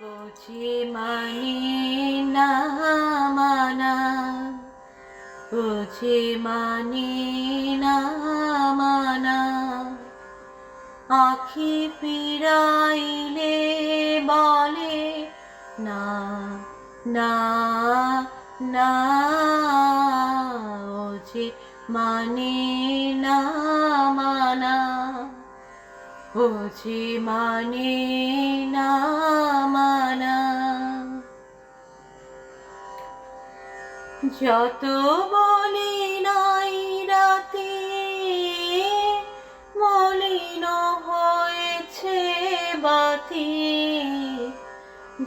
বুঝি মানে না মানা, বুঝি মানে না মানা, আখি ফিরাইলে বলে না না না, বুঝি মানে না মানা, বুঝি মানে না মানা। যত বলি নাই রাতে মলিন হয়েছে বাতি,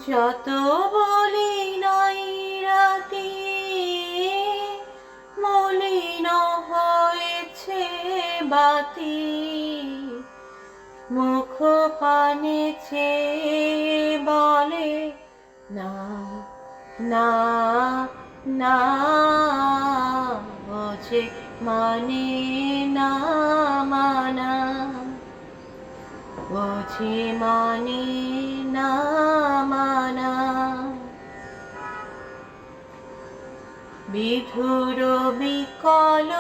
যত বলি নাই রাতে মলিন হয়েছে বাতি, মুখ পানে চেয়ে বলে না না না, বুঝি মানে না মানা, বুঝি মানে না মানা। বিধুর বিকল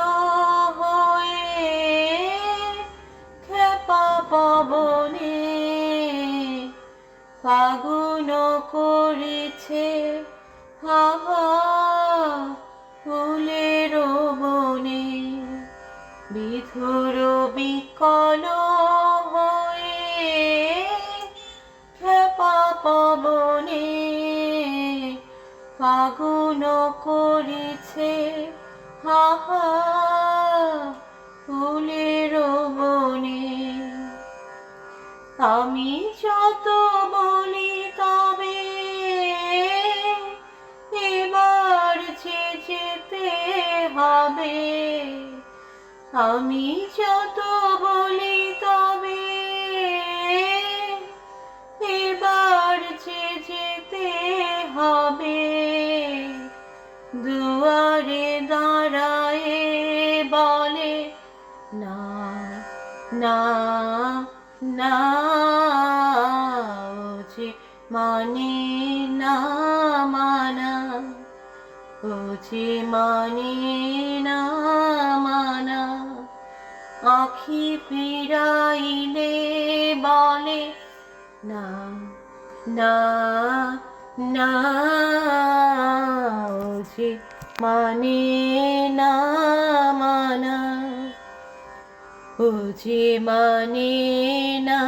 হয়ে খেপা পবনে ফাগুন করেছে হাহা ফুলের বনে, বিধুর বিকল হয়ে খেপা পবনে ফাগুন করেছে হাহা ফুলের বনে। আমি যত বলি তবে এবার যে যেতে হবে, আমি যত বলি তবে এবার যে যেতে হবে, দুয়ারে দাঁড়ায়ে বলে না না না, বুঝি মানে না মানা, বুঝি মানে না মানা, আখি ফিরাইলে বলে না না না, বুঝি মানে না মানা, বুঝি মানে না।